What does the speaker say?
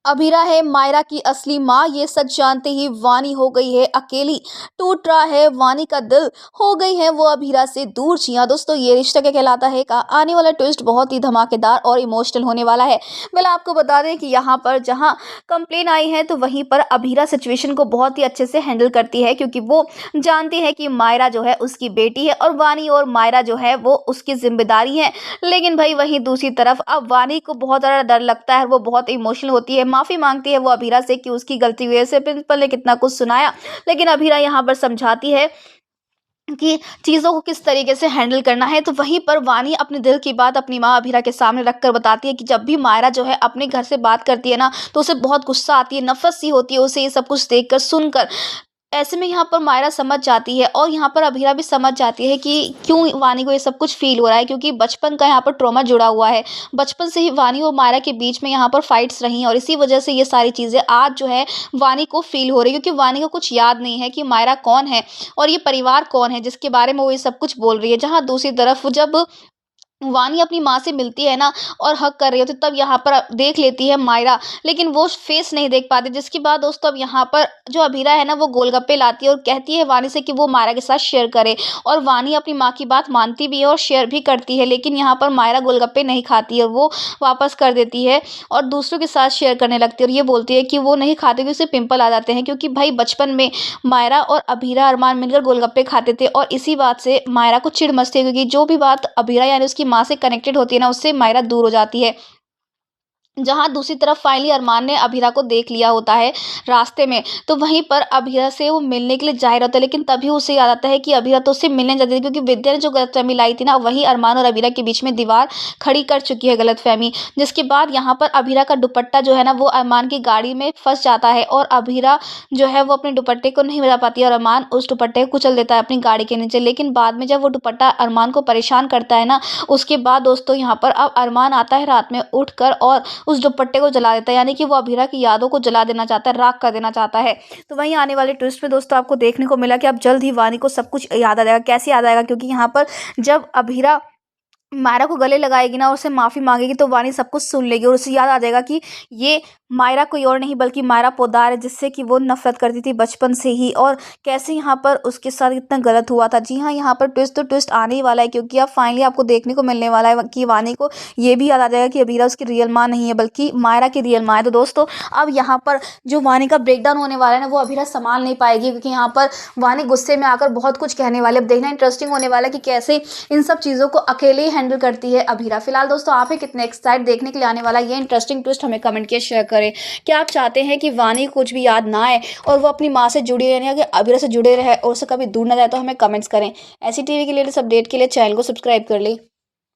अभीरा है मायरा की असली माँ, ये सच जानते ही वानी हो गई है अकेली। टूट रहा है वानी का दिल, हो गई है वो अभीरा से दूर। जी हाँ दोस्तों, ये रिश्ता क्या कहलाता है का आने वाला ट्विस्ट बहुत ही धमाकेदार और इमोशनल होने वाला है। वेल आपको बता दें कि यहाँ पर जहाँ कंप्लेन आई है तो वहीं पर अभीरा सिचुएशन को बहुत ही अच्छे से हैंडल करती है, क्योंकि वो जानती है कि मायरा जो है उसकी बेटी है और वानी और मायरा जो है वो उसकी जिम्मेदारी है। लेकिन भाई वहीं दूसरी तरफ अब वानी को बहुत ज़्यादा डर लगता है, वो बहुत इमोशनल होती है, माफ़ी मांगती है वो अभीरा से कि उसकी गलती हुई है। से प्रिंसिपल ने कितना कुछ सुनाया, लेकिन अभीरा यहाँ पर समझाती है कि चीज़ों को किस तरीके से हैंडल करना है। तो वहीं पर वानी अपने दिल की बात अपनी माँ अभीरा के सामने रखकर बताती है कि जब भी मायरा जो है अपने घर से बात करती है ना, तो उसे बहुत गुस्सा आती है, नफरत सी होती है उसे ये सब कुछ देखकर सुनकर। ऐसे में यहाँ पर मायरा समझ जाती है और यहाँ पर अभीरा भी समझ जाती है कि क्यों वानी को ये सब कुछ फील हो रहा है, क्योंकि बचपन का यहाँ पर ट्रॉमा जुड़ा हुआ है। बचपन से ही वानी और मायरा के बीच में यहाँ पर फाइट्स रही हैं और इसी वजह से ये सारी चीज़ें आज जो है वानी को फील हो रही है, क्योंकि वानी को कुछ याद नहीं है कि मायरा कौन है और ये परिवार कौन है जिसके बारे में वो ये सब कुछ बोल रही है। जहाँ दूसरी तरफ जब वानी अपनी माँ से मिलती है ना और हग कर रही होती है, तब यहाँ पर देख लेती है मायरा, लेकिन वो फेस नहीं देख पाती। जिसके बाद दोस्तों अब यहाँ पर जो अभीरा है ना वो गोलगप्पे लाती है और कहती है वानी से कि वो मायरा के साथ शेयर करे, और वानी अपनी माँ की बात मानती भी है और शेयर भी करती है। लेकिन यहाँ पर मायरा गोलगप्पे नहीं खाती है, वो वापस कर देती है और दूसरों के साथ शेयर करने लगती है और ये बोलती है कि वो नहीं खाती, क्योंकि उसे पिंपल आ जाते हैं। क्योंकि भाई बचपन में मायरा और अभीरा अरमान मिलकर गोलगप्पे खाते थे और इसी बात से मायरा को चिढ़ मचती है, क्योंकि जो भी बात अभीरा यानी उसकी माँ से कनेक्टेड होती है ना, उससे मायरा दूर हो जाती है। जहाँ दूसरी तरफ फाइनली अरमान ने अभीरा को देख लिया होता है रास्ते में, तो वहीं पर अभीरा से वो मिलने के लिए जा रहा होता है, लेकिन तभी उसे याद आता है कि अभीरा तो उससे मिलने जाती थी, क्योंकि विद्या ने जो गलतफहमी लाई थी ना, वही अरमान और अभीरा के बीच में दीवार खड़ी कर चुकी है गलतफहमी। जिसके बाद यहाँ पर अभीरा का दुपट्टा जो है ना वो अरमान की गाड़ी में फंस जाता है और अभीरा जो है वो अपने दुपट्टे को नहीं बचा पाती है और अरमान उस दुपट्टे को कुचल देता है अपनी गाड़ी के नीचे। लेकिन बाद में जब वो दुपट्टा अरमान को परेशान करता है ना, उसके बाद दोस्तों यहाँ पर अब अरमान आता है रात में उठकर और उस दुपट्टे को जला देता है, यानी कि वो अभीरा की यादों को जला देना चाहता है, राख कर देना चाहता है। तो वहीं आने वाले ट्विस्ट में दोस्तों आपको देखने को मिला कि अब जल्द ही वानी को सब कुछ याद आ जाएगा। कैसे याद आएगा? क्योंकि यहाँ पर जब अभीरा मायरा को गले लगाएगी ना और उससे माफ़ी मांगेगी, तो वानी सब कुछ सुन लेगी और उसे याद आ जाएगा कि ये मायरा कोई और नहीं बल्कि मायरा पोद्दार है, जिससे कि वो नफरत करती थी बचपन से ही, और कैसे यहाँ पर उसके साथ इतना गलत हुआ था। जी हाँ, यहाँ पर ट्विस्ट तो ट्विस्ट आने ही वाला है, क्योंकि अब फाइनली आपको देखने को मिलने वाला है कि वानी को ये भी याद आ जाएगा कि अभीरा उसकी रियल माँ नहीं है बल्कि मायरा की रियल माँ है। तो दोस्तों अब यहाँ पर जो वानी का ब्रेकडाउन होने वाला है ना, वो अभीरा संभाल नहीं पाएगी, क्योंकि यहाँ पर वानी गुस्से में आकर बहुत कुछ कहने वाले। अब देखना इंटरेस्टिंग होने वाला है कि कैसे इन सब चीज़ों को अकेले ही हैंडल करती है अभीरा। फिलहाल दोस्तों आप ही कितने एक्साइट देखने के लिए आने वाला ये इंटरेस्टिंग ट्विस्ट, हमें कमेंट किया शेयर करें। क्या आप चाहते हैं कि वानी को कुछ भी याद ना आए और वो अपनी माँ से जुड़ी रहे, यानी कि अभीरा से जुड़े रहे और उससे कभी दूर ना जाए? तो हमें कमेंट्स करें। ऐसी टीवी के लेटेस्ट अपडेट के लिए चैनल को सब्सक्राइब कर लें।